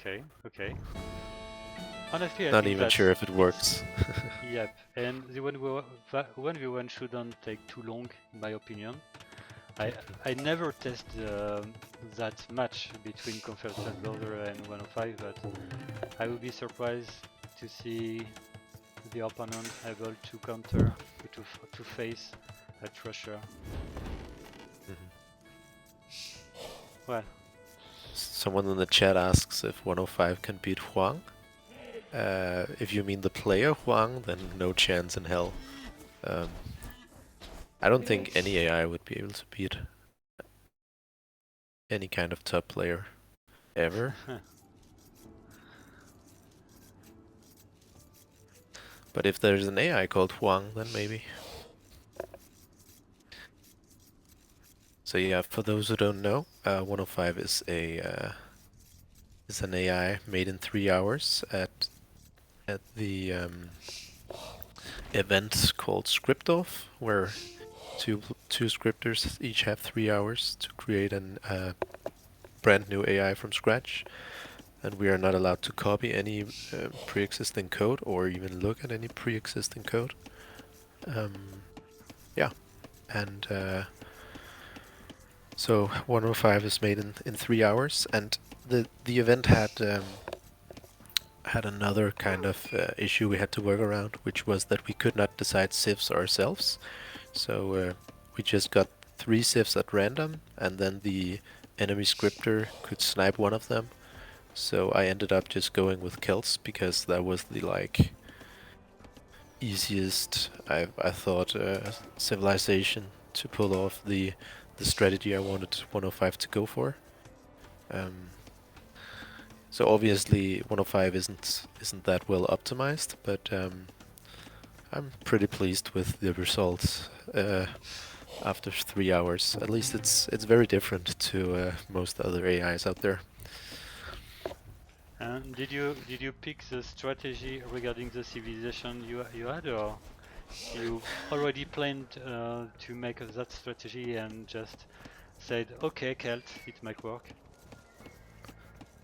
Okay. Honestly, I Not think even that sure if it works. Yep, and the 1v1 shouldn't take too long, in my opinion. I never test that match between Confederated Losers and 105, but I would be surprised to see the opponent able to counter to face a Trusher. Well, Someone in the chat asks if 105 can beat Huang. If you mean the player Huang, then no chance in hell. I don't think any AI would be able to beat any kind of top player ever. But if there's an AI called Huang, then maybe. So yeah, for those who don't know, 105 is an AI made in 3 hours at the event called Scriptoff, where two scripters each have 3 hours to create an brand new AI from scratch, and we are not allowed to copy any pre-existing code or even look at any pre-existing code. Yeah, and so 105 is made in 3 hours, and the event had another kind of issue we had to work around, which was that we could not decide civs ourselves. So we just got 3 civs at random, and then the enemy scripter could snipe one of them. So I ended up just going with Celts because that was the easiest, I thought, civilization to pull off the strategy I wanted 105 to go for. So obviously 105 isn't that well optimized, but I'm pretty pleased with the results after 3 hours. At least it's very different to most other AIs out there. and did you pick the strategy regarding the civilization you had, or you already planned to make that strategy and just said, okay, Celt, it might work?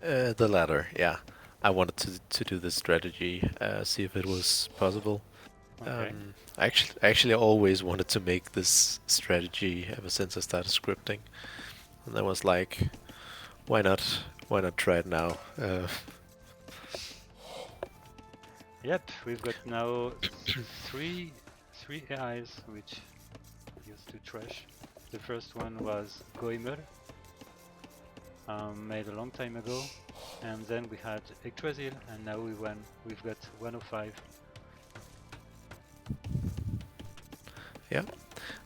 The latter, yeah. I wanted to do this strategy, see if it was possible. Okay. I always wanted to make this strategy ever since I started scripting, and I was like, why not? Why not try it now? Yep, we've got now three AIs which used to trash. The first one was Goimer, made a long time ago, and then we had Yggdrasil, and now we've got 105. Yeah.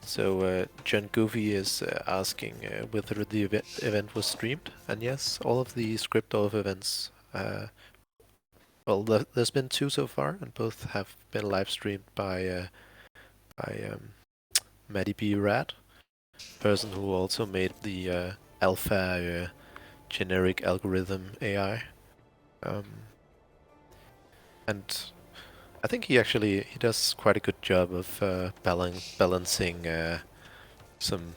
So John Goofy is asking whether the event was streamed, and yes, all of the Scriptolf events. Well, there's been 2 so far, and both have been live streamed by Matty B. Rat, person who also made the alpha generic algorithm AI. And I think he does quite a good job of balancing some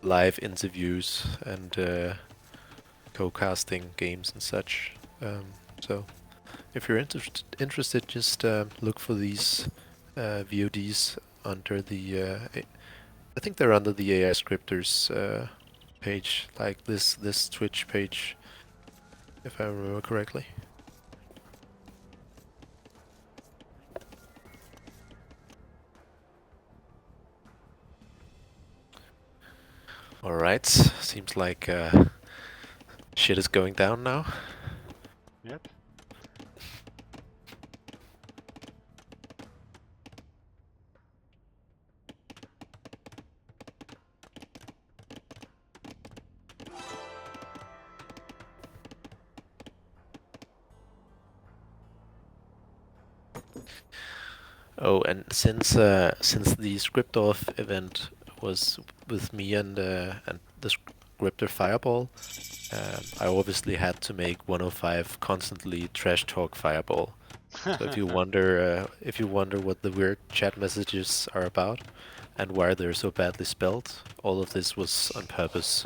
live interviews and co-casting games and such. So if you're interested, just look for these VODs under the. I think they're under the AI scripters page, like this Twitch page, if I remember correctly. Alright, seems like shit is going down now. Yep. Oh, and since the Scriptoff event was with me and the Scripter Fireball, I obviously had to make 105 constantly trash talk Fireball. So if you wonder what the weird chat messages are about and why they're so badly spelled, all of this was on purpose.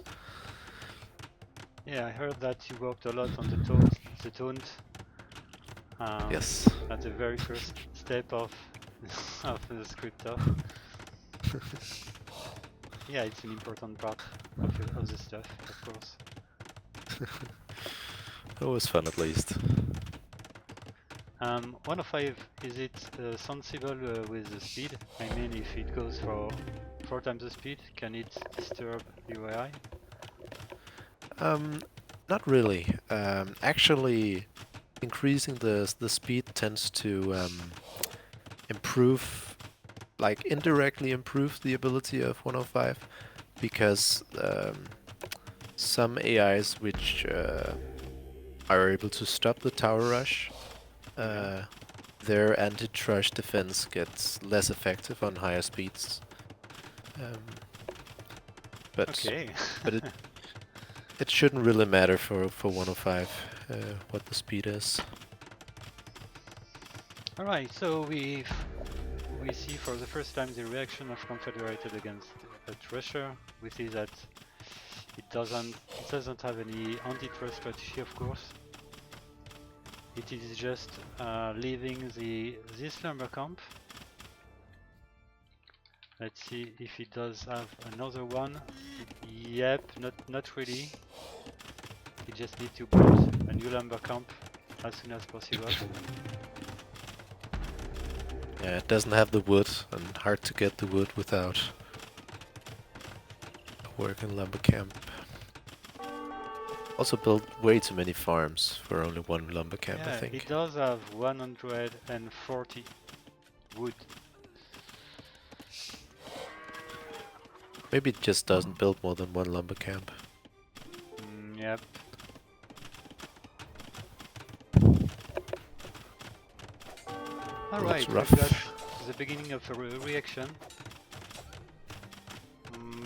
Yeah, I heard that you worked a lot on the talks the taunt Yes. at the very first step of of the script off. Yeah, it's an important part of the stuff, of course. It was fun at least. 105, is it sensible with the speed? I mean, if it goes for 4 times the speed, can it disturb your AI? Not really. Actually, increasing the speed tends to improve, like indirectly improve the ability of 105, because some AIs which are able to stop the tower rush, their anti-trush defense gets less effective on higher speeds. But Okay. but it shouldn't really matter for 105 what the speed is. Alright, so we see for the first time the reaction of Confederated against a Thresher. We see that it doesn't have any anti-trust strategy, of course. It is just leaving this lumber camp. Let's see if it does have another one. Yep, not really. It just needs to build a new lumber camp as soon as possible. Yeah, it doesn't have the wood, and hard to get the wood without a working lumber camp. Also built way too many farms for only one lumber camp, I think. It does have 140 wood. Maybe it just doesn't build more than one lumber camp. Yep. Alright, we've got the beginning of a reaction,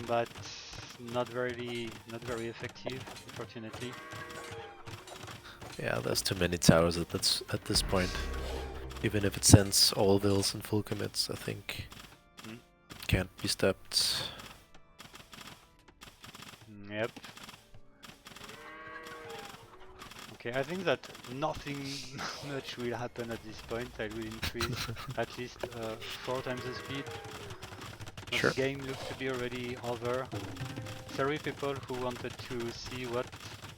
but not very effective, unfortunately. Yeah, there's too many towers at this point. Even if it sends all vills and full commits, I think it can't be stopped. Yep. Okay, I think that nothing much will happen at this point. I will increase at least 4 times the speed. Sure. The game looks to be already over. Sorry people who wanted to see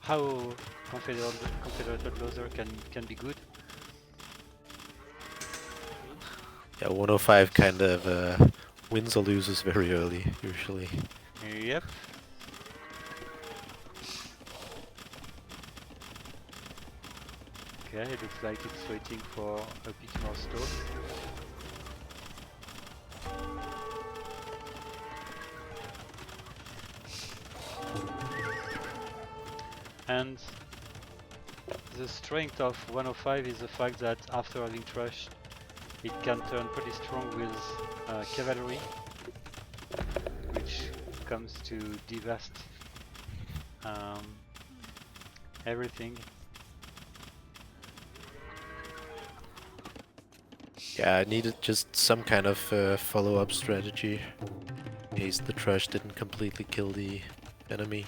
how Confederated Losers can be good. Yeah, 105 kind of wins or loses very early, usually. Yep. Okay, it looks like it's waiting for a bit more stone. And the strength of 105 is the fact that after having trashed, it can turn pretty strong with cavalry, which comes to devast everything. Yeah, I needed just some kind of follow-up strategy in case the trash didn't completely kill the enemy.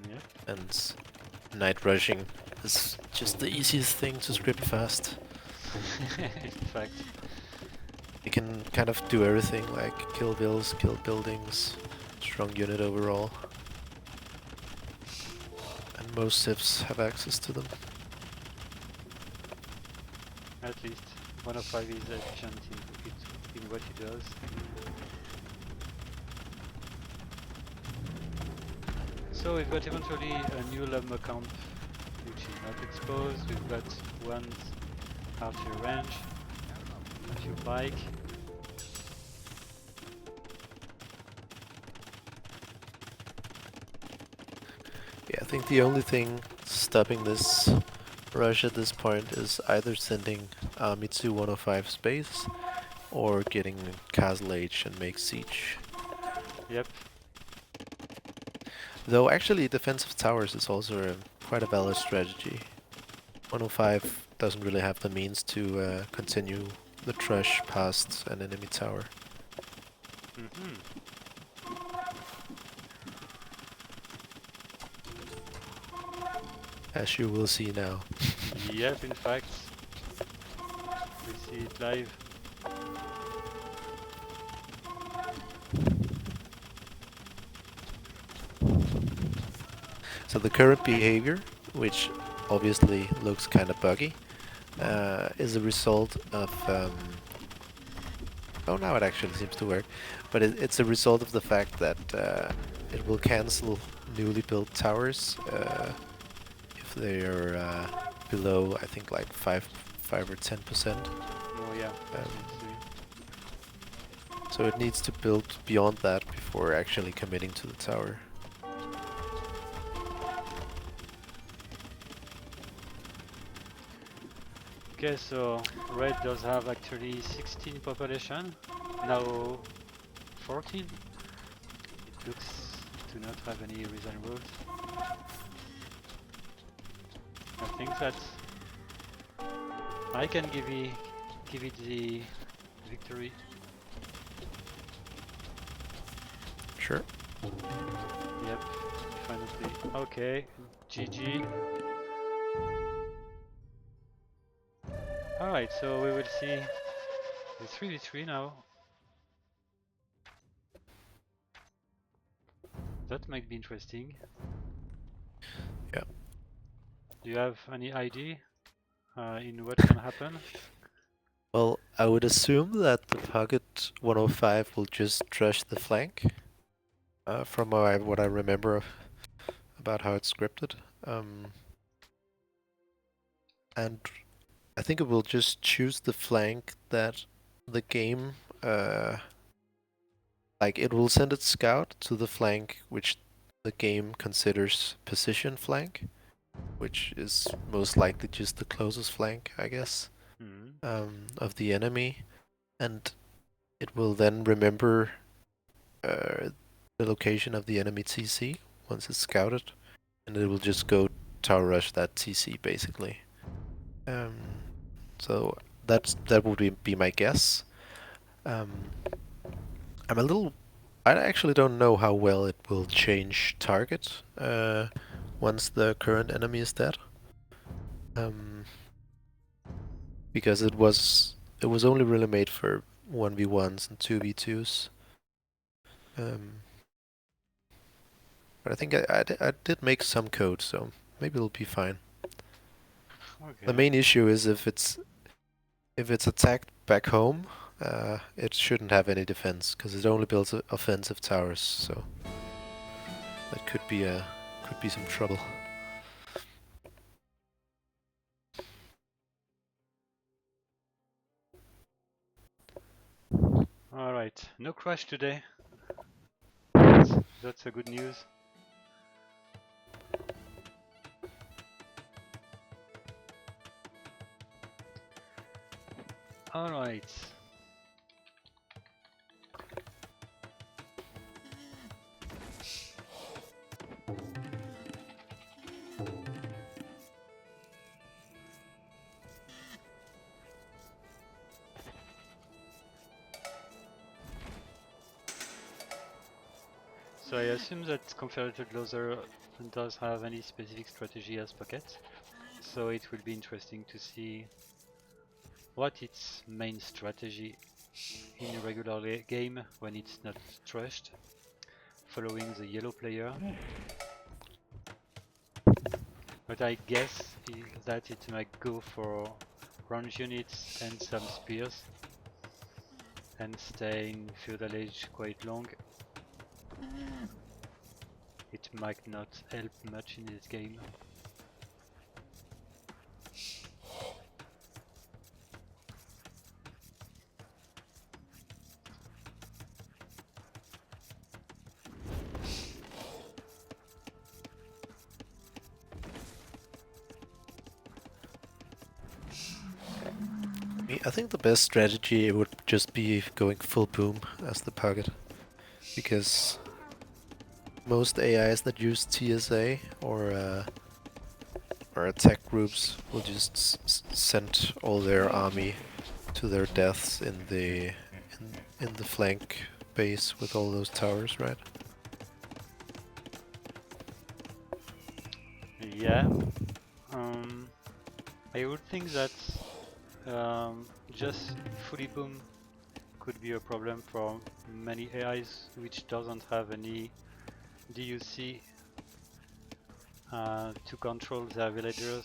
Yeah. And night rushing is just the easiest thing to script fast. In fact. You can kind of do everything, like kill vills, kill buildings, strong unit overall. And most civs have access to them. At least 105 is efficient in what he does. So we've got eventually a new lumber camp which is not exposed. We've got one archery range, archery pike. Yeah, I think the only thing stopping this rush at this point is either sending Mitsu 105 space or getting Castle Age and make siege. Yep. Though actually defensive towers is also quite a valid strategy. 105 doesn't really have the means to continue the trash past an enemy tower. As you will see now. Yep, in fact, we see it live. So the current behavior, which obviously looks kind of buggy, is a result of... oh, now it actually seems to work. But it's a result of the fact that it will cancel newly built towers if they are below, I think, like 5 or 10%. Oh yeah. So it needs to build beyond that before actually committing to the tower. Okay, so red does have actually 16 population, now 14. It looks to not have any reason rules. I think that I can give it the victory. Sure. Yep, finally. Okay, GG. Alright, so we will see the 3v3 now. That might be interesting. Yeah. Do you have any idea in what can happen? Well, I would assume that the Pocket 105 will just trash the flank. From what I remember about how it's scripted. And I think it will just choose the flank that the game... like, it will send its scout to the flank which the game considers position flank, which is most likely just the closest flank, I guess, of the enemy. And it will then remember the location of the enemy TC once it's scouted, and it will just go tower rush that TC basically. So that would be my guess. I'm a little... I actually don't know how well it will change target once the current enemy is dead. Because it was only really made for 1v1s and 2v2s. But I think I did make some code, so maybe it'll be fine. Okay. The main issue is if it's attacked back home, it shouldn't have any defense because it only builds offensive towers. So that could be some trouble. Alright, no crash today. That's a good news. Alright. So I assume that Confederated Losers does have any specific strategy as Pocket. So it will be interesting to see what its main strategy in a regular game when it's not trashed, following the yellow player. But I guess that it might go for range units and some spears and stay in feudal age quite long. It might not help much in this game. I think the best strategy would just be going full boom as the Pocket, because most AIs that use TSA or attack groups will just send all their army to their deaths in the flank base with all those towers, right? Yeah. I would think that just fully boom could be a problem for many AIs which doesn't have any DUC to control their villagers,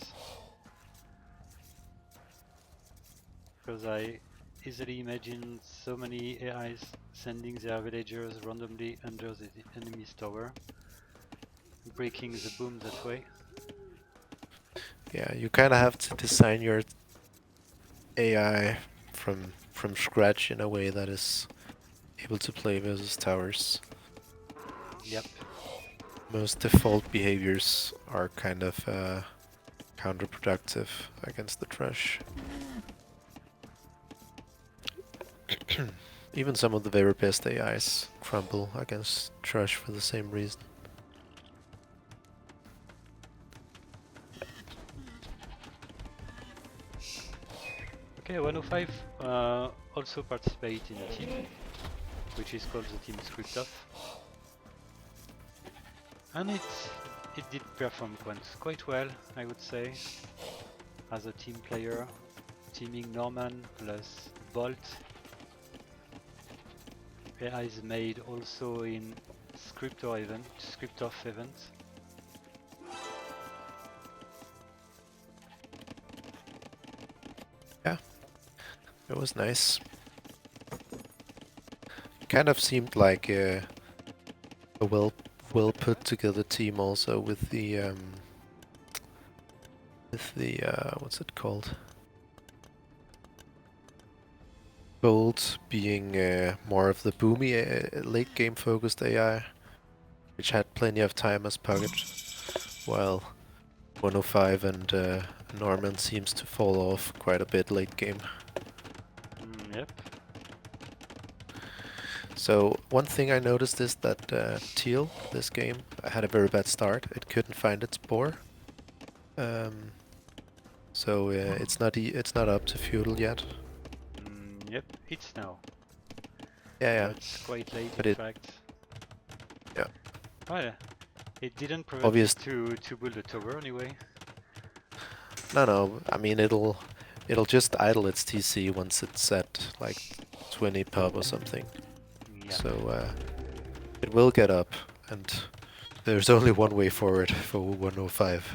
because I easily imagine so many AIs sending their villagers randomly under the enemy's tower, breaking the boom that way. Yeah, you kind of have to design your AI from scratch in a way that is able to play versus towers. Yep. Most default behaviors are kind of counterproductive against the trash. Even some of the very best AIs crumble against trash for the same reason. Okay, 105 also participate in a team, which is called the team Scriptoff. And it did perform quite well, I would say, as a team player, teaming Norman plus Bolt. AI is made also in Scriptoff events. Yeah, it was nice. Kind of seemed like a well put together team also with the what's it called? Bolt being more of the boomy late game focused AI, which had plenty of time as pocket, while 105 and Norman seems to fall off quite a bit late game. Yep. So one thing I noticed is that Teal, this game, had a very bad start. It couldn't find its boar. So it's not up to feudal yet. Yep, it's now. Yeah, It's quite late, but in fact. Yeah. Well, it didn't prevent Obvious. it to build a tower anyway. No. I mean, it'll just idle its TC once it's at like 20 pub or something. Yeah. So it will get up, and there's only one way forward for 105.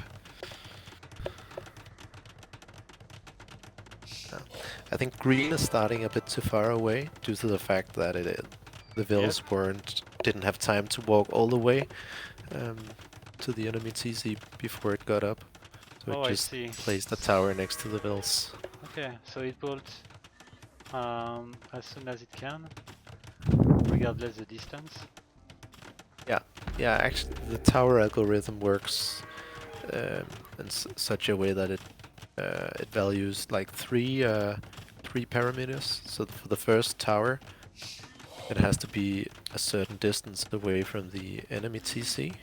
I think green is starting a bit too far away due to the fact that the vills didn't have time to walk all the way to the enemy TC before it got up. So it just placed the tower next to the vills. Okay, so it built as soon as it can, regardless the distance. Yeah. Actually, the tower algorithm works in such a way that it values like three parameters. So for the first tower, it has to be a certain distance away from the enemy TC,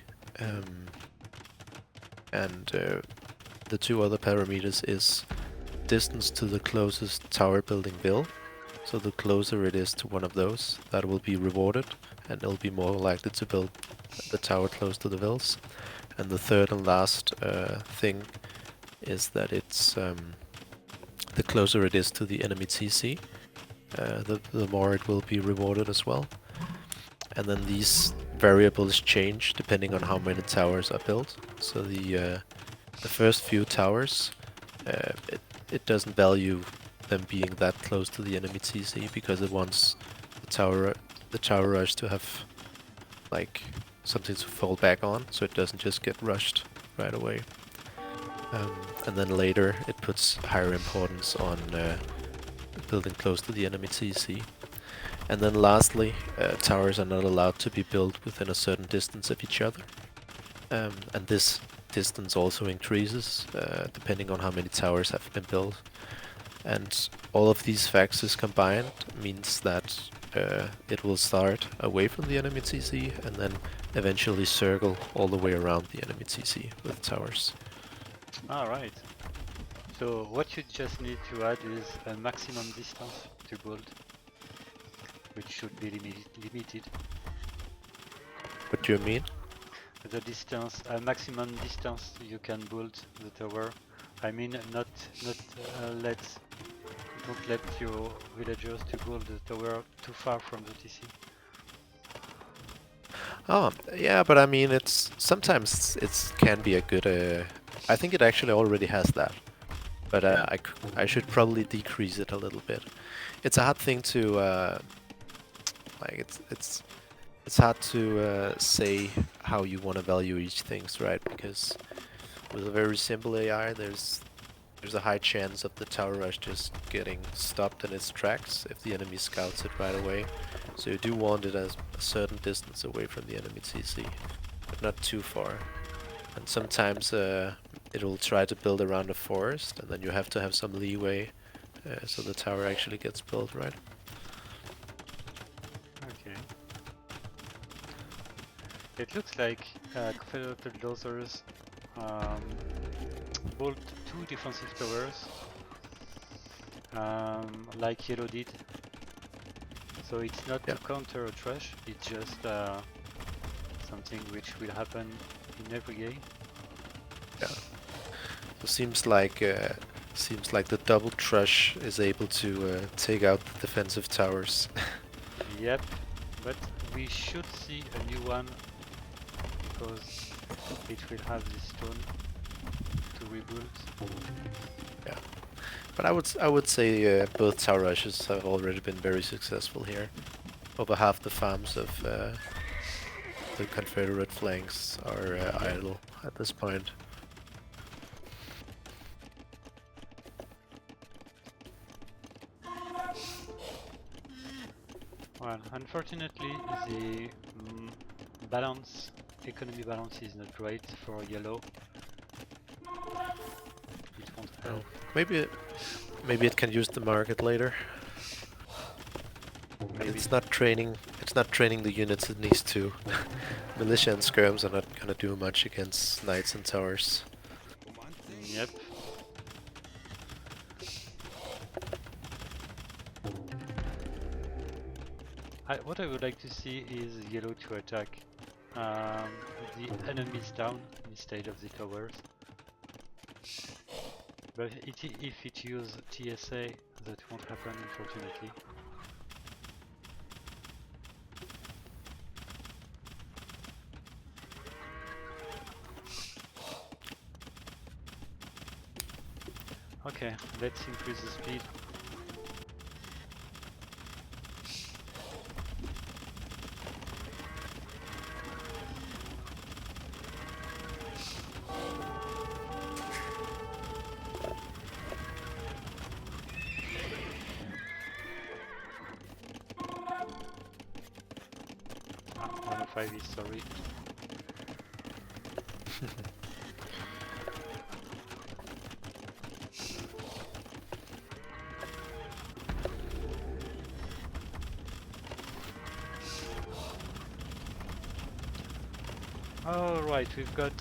and the two other parameters is distance to the closest tower building bill. So the closer it is to one of those, that will be rewarded, and it'll be more likely to build the tower close to the vills. And the third and last thing is that it's the closer it is to the enemy TC, the more it will be rewarded as well. And then these variables change depending on how many towers are built. So the first few towers, it doesn't value them being that close to the enemy TC because it wants the tower rush to have like something to fall back on, so it doesn't just get rushed right away. And then later it puts higher importance on building close to the enemy TC. And then lastly, towers are not allowed to be built within a certain distance of each other. And this distance also increases depending on how many towers have been built. And all of these factors combined means that it will start away from the enemy TC and then eventually circle all the way around the enemy TC with towers. Alright. So what you just need to add is a maximum distance to build, which should be limited. What do you mean? The distance, a maximum distance you can build the tower I mean, don't let your villagers to build the tower too far from the TC. Oh, yeah, but I mean, it's sometimes it can be a good. I think it actually already has that, but I should probably decrease it a little bit. It's a hard thing to like. It's hard to say how you want to value each things, right? Because with a very simple AI, there's a high chance of the tower rush just getting stopped in its tracks if the enemy scouts it right away. So you do want it as a certain distance away from the enemy TC, but not too far. And sometimes it will try to build around a forest, and then you have to have some leeway so the tower actually gets built, right? Okay. It looks like Confederated Losers built 2 defensive towers, like Yellow did. So it's not to counter a trash, it's just something which will happen in every game. Yeah. So seems like the double trash is able to take out the defensive towers. Yep, but we should see a new one because it will have this stone to rebuild. Yeah, but I would say both tower rushes have already been very successful here. Over half the farms of the Confederate flanks are idle at this point. Well, unfortunately, the economy balance is not great for yellow. It won't help. Maybe it can use the market later. Maybe. It's not training the units it needs to. Militia and skirms are not gonna do much against knights and towers. Yep. What I would like to see is yellow to attack the enemies down instead of the towers. But if it uses TSA, that won't happen, unfortunately. Okay, let's increase the speed. Ah, 105 is sorry. Alright, we've got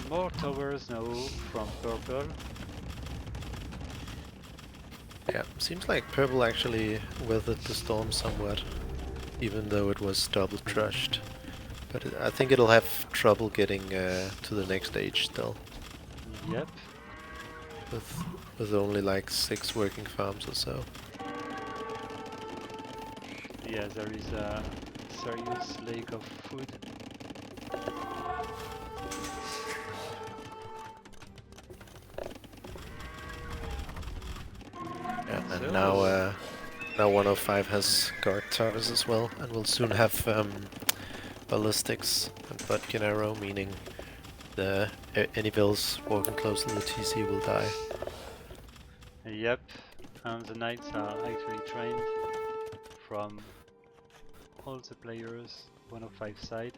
more towers now from purple. Yeah, seems like purple actually weathered the storm somewhat, even though it was double trashed. But I think it'll have trouble getting to the next stage still. Yep. With only like 6 working farms or so. Yeah, there is a serious lack of food. Yeah, and So- now 105 has guard towers as well, and will soon have ballistics and Butkin arrow, meaning any bills walking close to the TC will die. Yep, and the knights are actually trained from all the players 105 side.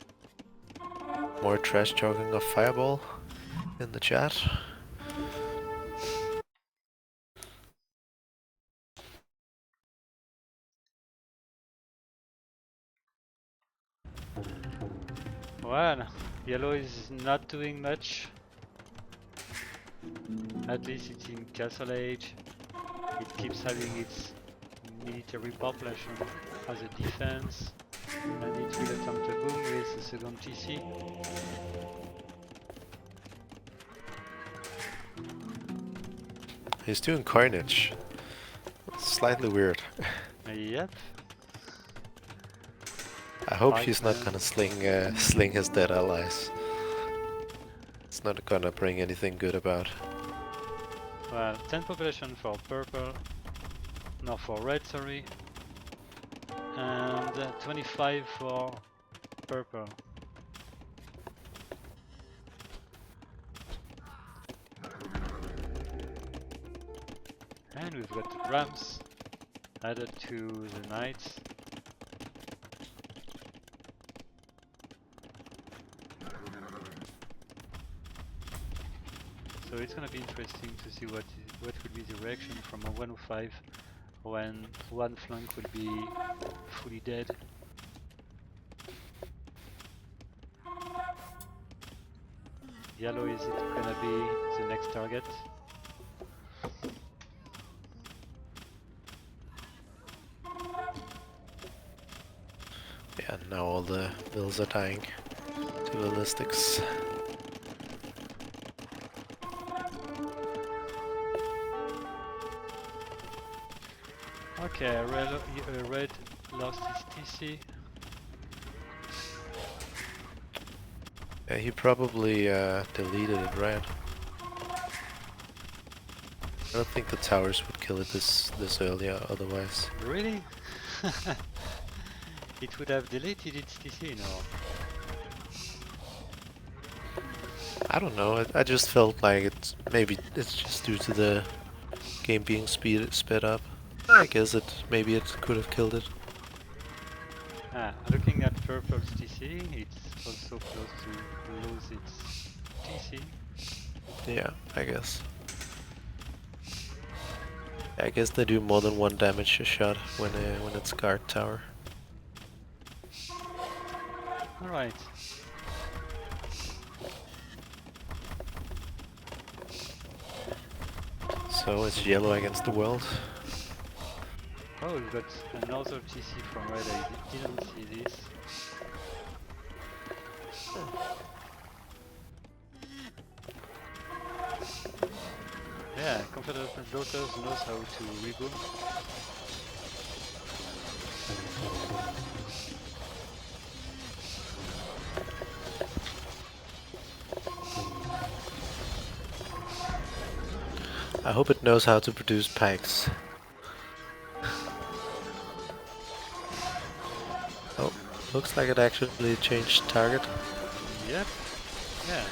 More trash talking of Fireball in the chat. Well, yellow is not doing much. At least it's in Castle Age. It keeps having its military population as a defense, and it will attempt a boom with the second TC. He's doing Carnage. Slightly weird. Yep. I hope he's not Pikeman. gonna sling his dead allies. It's not gonna bring anything good about. Well, 10 population for purple. No, for red, sorry. And 25 for purple. And we've got the drums added to the knights. So it's gonna be interesting to see what will be the reaction from a 105 when one flank will be fully dead. Yellow, is it gonna be the next target? Yeah, now all the bills are dying to ballistics. Okay, red lost his TC. Yeah, he probably deleted it, right? I don't think the towers would kill it this early otherwise. Really? It would have deleted its TC, no? I don't know. I just felt like maybe it's just due to the game being sped up. I guess maybe it could have killed it. Looking at purple's TC, it's also close to lose its TC. Yeah, I guess. I guess they do more than one damage a shot when it's guard tower. Alright. So it's yellow against the world. Oh, we've got another TC from red. I didn't see this. Yeah, Confederated Losers knows how to reboot. I hope it knows how to produce pikes. Oh, looks like it actually changed target. Yep. Yeah.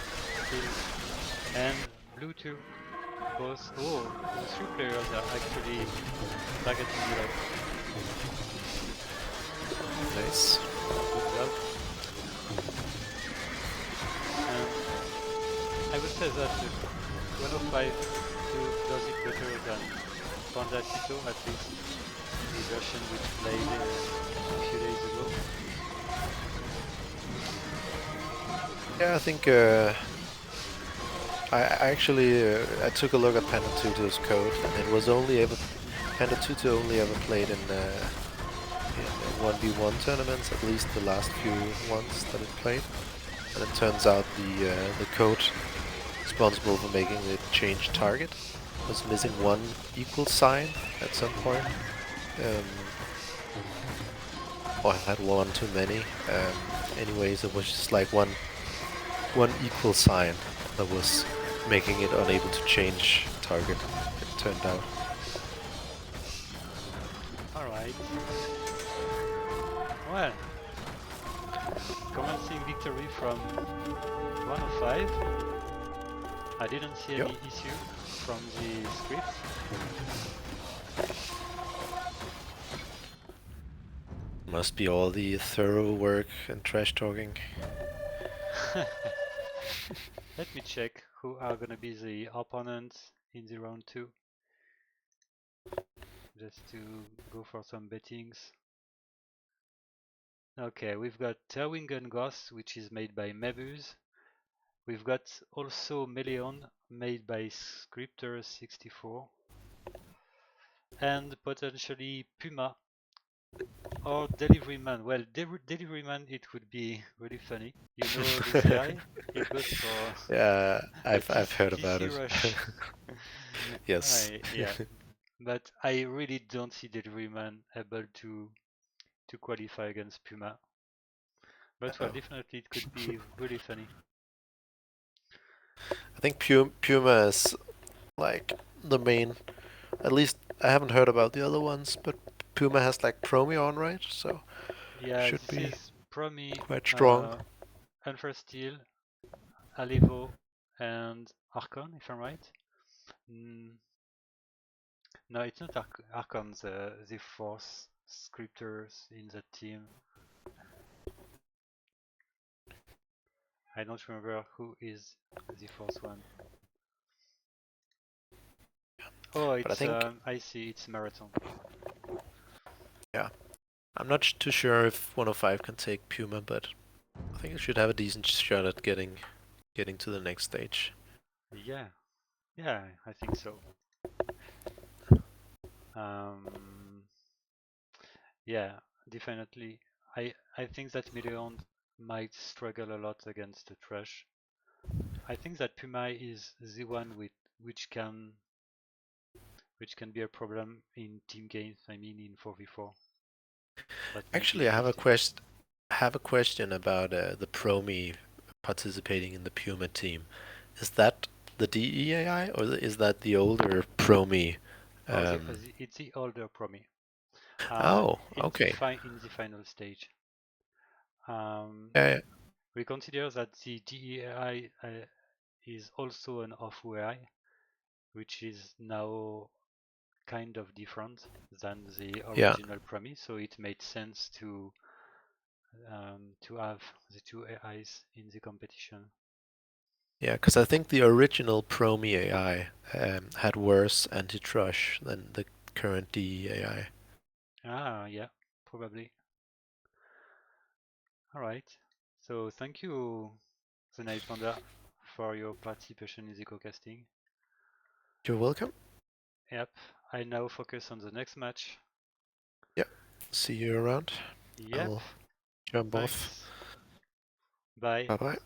And blue too. Both. Oh, the three players are actually targeting yellow. Nice. Good job. And I would say that 105 does it better than Panda Tito, at least the version which played a few days ago. Yeah, I think I actually I took a look at Panda Tuto's code, and it was Panda Tuto only ever played in 1v1 tournaments, at least the last few ones that it played. And it turns out the code responsible for making it change target was missing one equal sign at some point, or had one too many. Anyways, it was just like one equal sign that was making it unable to change target, it turned out. Alright. Well, commencing victory from 105. I didn't see any issue from the script. Must be all the thorough work and trash talking. Let me check who are gonna be the opponents in the round 2. Just to go for some bettings. Okay, we've got Terwingen Goss, which is made by Mebus. We've got also Meleon, made by Scripter64. And potentially Puma, Or Delivery Man. Well, Delivery Man, it would be really funny. You know this AI? It goes for Yeah, the I've heard about TC it. rush. Yes. Yeah, but I really don't see Delivery Man able to qualify against Puma. But well, Oh. definitely it could be really funny. I think Puma is like the main. At least I haven't heard about the other ones, but Puma has like Chromion, right? So Yeah, should this be is Promi, quite strong. Unfair Steel, Alevo, and Archon, if I'm right. Mm, no, it's not Archon, the force scripters in the team. I don't remember who is the fourth one. Oh, But I it's think, I see, it's Marathon. yeah, I'm not too sure if 105 can take Puma, but I think it should have a decent shot at getting to the next stage. Yeah, yeah, I think so. Um, yeah, definitely. I think that Million might struggle a lot against the Trash. I think that Puma is the one which can be a problem in team games. I mean, in 4v4, but maybe Actually, I have a 50. question about the Promi participating in the Puma team. Is that the DEAI or is that the older Promi? Oh, Um, it's the older Promi. oh, In okay. in the final stage. Um, Yeah, we consider that the DEI is also an OFU AI, which is now kind of different than the yeah, original Promi, so it made sense to have the two AIs in the competition. yeah. Because I think the original Promi AI had worse anti-trush than the current DEAI. Ah, yeah, probably. All right. So thank you, the Night Panda, for your participation in the co-casting. You're welcome. Yep. I now focus on the next match. Yeah. See you around. Yep. I'll jump off. Thanks. Bye. Bye bye.